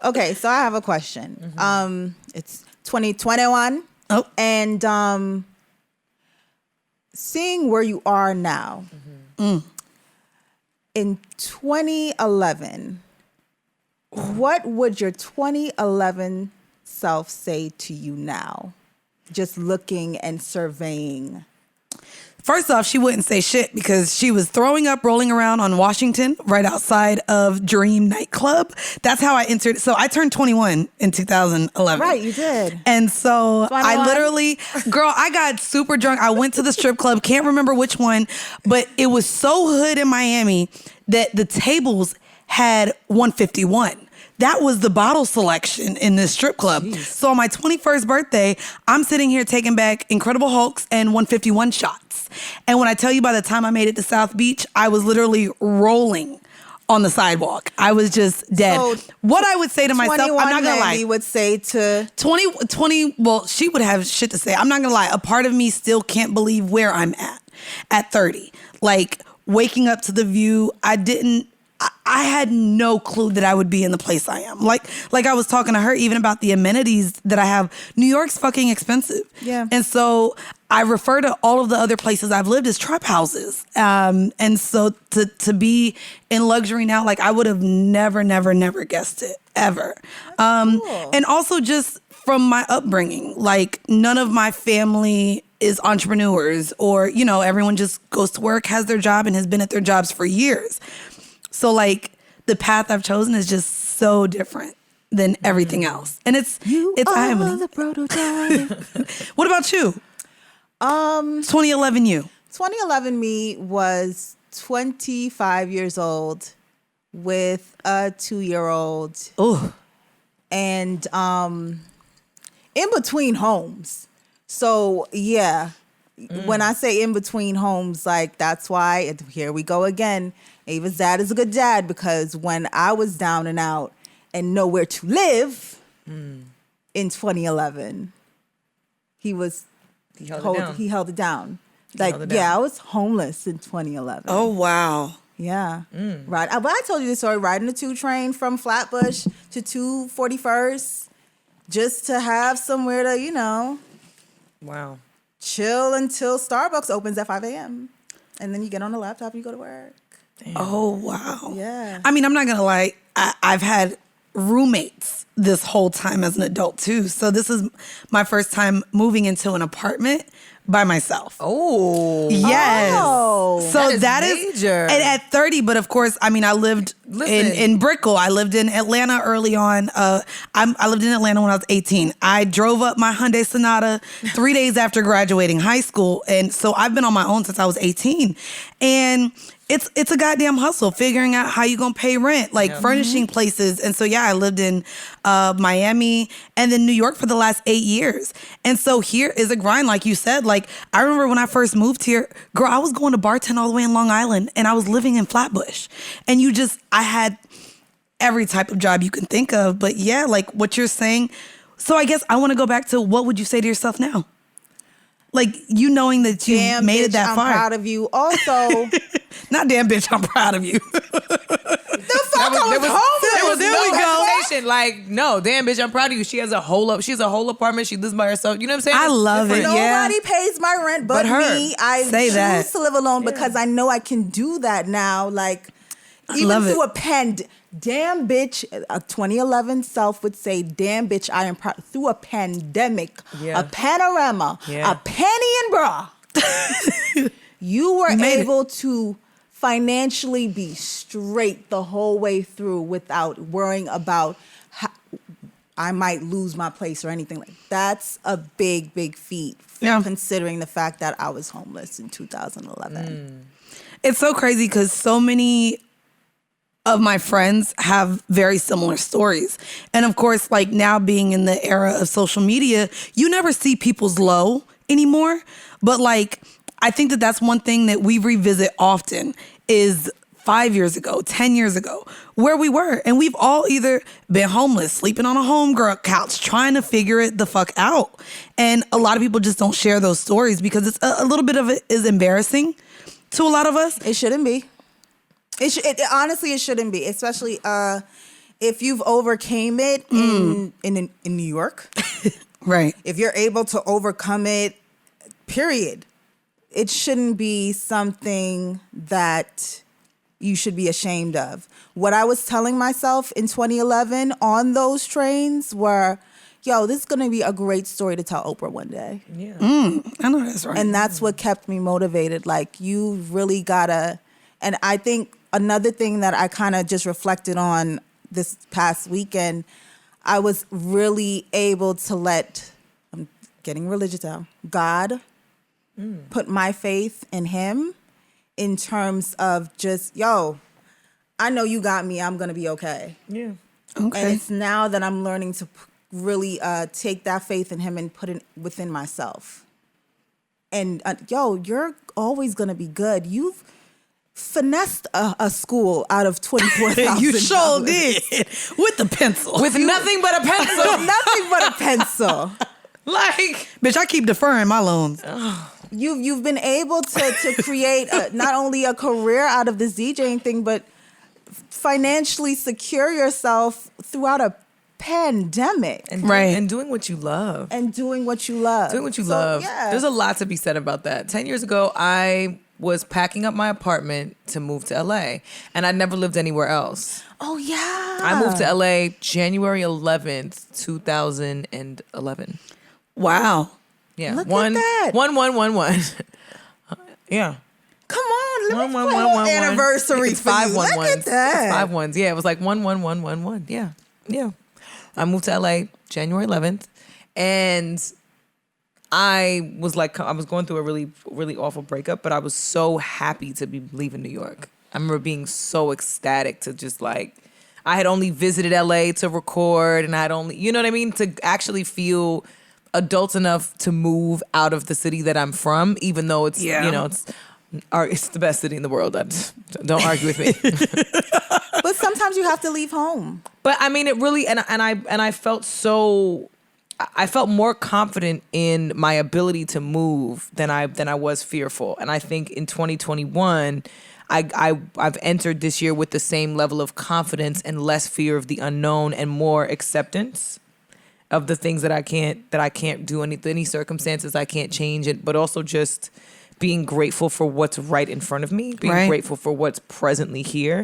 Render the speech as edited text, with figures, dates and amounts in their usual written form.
Okay, so I have a question. It's 2021. Oh. And seeing where you are now, in 2011, what would your 2011 self say to you now? Just looking and surveying. First off, she wouldn't say shit because she was throwing up, rolling around on Washington right outside of Dream nightclub. That's how I entered. So I turned 21 in 2011. Right, you did. And so 21? I literally, girl, I got super drunk. I went to the strip club, can't remember which one, but it was so hood in Miami that the tables had 151. That was the bottle selection in this strip club. Jeez. So on my 21st birthday, I'm sitting here taking back Incredible Hulks and 151 shots. And when I tell you by the time I made it to South Beach, I was literally rolling on the sidewalk. I was just dead. So what I would say to myself, I'm not gonna lie. Would say to 20, well, she would have shit to say. I'm not gonna lie. A part of me still can't believe where I'm at 30. Like waking up to the view, I had no clue that I would be in the place I am. Like I was talking to her even about the amenities that I have. New York's fucking expensive. Yeah. And so I refer to all of the other places I've lived as trap houses. And so to be in luxury now, like I would have never guessed it ever. Cool. And also just from my upbringing, like none of my family is entrepreneurs or, everyone just goes to work, has their job and has been at their jobs for years. So like the path I've chosen is just so different than everything else. And it's I am the prototype. What about you? 2011 you. 2011 me was 25 years old with a 2-year-old. Oh. And in between homes. So yeah. When I say in between homes, like that's why here we go again. Ava's dad is a good dad because when I was down and out and nowhere to live in 2011, he held it down. I was homeless in 2011. Oh, wow. Yeah. Right. But I told you this story, riding the 2 train from Flatbush to 241st just to have somewhere to, Wow. chill until Starbucks opens at 5 a.m. And then you get on the laptop and you go to work. Damn. Oh, wow. Yeah. I mean, I'm not going to lie. I've had roommates this whole time as an adult, too. So this is my first time moving into an apartment by myself. Oh. Yes. Oh, so that is major. And at 30, but of course, I mean, I lived in Brickell. I lived in Atlanta early on. I lived in Atlanta when I was 18. I drove up my Hyundai Sonata 3 days after graduating high school. And so I've been on my own since I was 18. And it's a goddamn hustle figuring out how you gonna pay rent, like furnishing places. And so, yeah, I lived in Miami and then New York for the last 8 years. And so here is a grind, like you said. Like, I remember when I first moved here, girl, I was going to bartend all the way in Long Island and I was living in Flatbush. And I had every type of job you can think of. But yeah, like what you're saying. So I guess I want to go back to what would you say to yourself now? Like, you knowing that you made it that far. I'm proud of you. Also, not damn bitch, I'm proud of you. The fuck, I was homeless. There we go. Hesitation. Like, no, damn bitch, I'm proud of you. She has a whole apartment. She lives by herself. You know what I'm saying? I love it. Nobody pays my rent but her. Me. I choose to live alone because I know I can do that now. Like, even through a damn bitch, a 2011 self would say, damn bitch, I am proud. Through a pandemic, a panorama, a penny and bra, you were able to financially be straight the whole way through without worrying about how I might lose my place or anything like that. That's a big, big feat considering the fact that I was homeless in 2011. It's so crazy because so many of my friends have very similar stories. And of course, like now being in the era of social media, you never see people's low anymore. But like, I think that that's one thing that we revisit often is 5 years ago, 10 years ago, where we were. And we've all either been homeless, sleeping on a homegirl couch, trying to figure it the fuck out. And a lot of people just don't share those stories because it's a little bit of it is embarrassing to a lot of us. It shouldn't be. Honestly, it shouldn't be, especially if you've overcame it in New York, right. if you're able to overcome it, period, it shouldn't be something that you should be ashamed of. What I was telling myself in 2011 on those trains were, yo, this is going to be a great story to tell Oprah one day. Yeah. I know that's right. And that's what kept me motivated. Like, you really gotta, and I think another thing that I kind of just reflected on this past weekend, I was really able to let, I'm getting religious now, God put my faith in him in terms of just, yo, I know you got me, I'm gonna be okay. Yeah. Okay. And it's now that I'm learning to really take that faith in him and put it within myself. And yo, you're always gonna be good. You've finessed a school out of $24,000. You sure did. With the pencil. With nothing but a pencil. Nothing but a pencil. Like, bitch, I keep deferring my loans. You've been able to create not only a career out of this DJing thing, but financially secure yourself throughout a pandemic. and Right. and doing what you love. And doing what you love. Doing what you So, love. Yeah. There's a lot to be said about that. 10 years ago, I was packing up my apartment to move to LA, and I'd never lived anywhere else. Oh, yeah. I moved to LA January 11th, 2011. Wow. Yeah. Look at that. 1. Yeah. Come on, let me One, play one, a one, one. anniversary It's for you. 5 1 Look ones. at that. It's 5 ones. Yeah, it was like 1. Yeah. Yeah. I moved to LA January 11th, and I was going through a really, really awful breakup, but I was so happy to be leaving New York. I remember being so ecstatic to just like, I had only visited LA to record, and I'd only, you know what I mean? To actually feel adult enough to move out of the city that I'm from, even though it's, Yeah. you know, it's the best city in the world. Don't argue with me. But sometimes you have to leave home. But I mean, it really, and I felt so, I felt more confident in my ability to move than I was fearful. And I think in 2021, I've entered this year with the same level of confidence and less fear of the unknown and more acceptance of the things that I can't do, any circumstances I can't change it, but also just being grateful for what's right in front of me, being Right. grateful for what's presently here,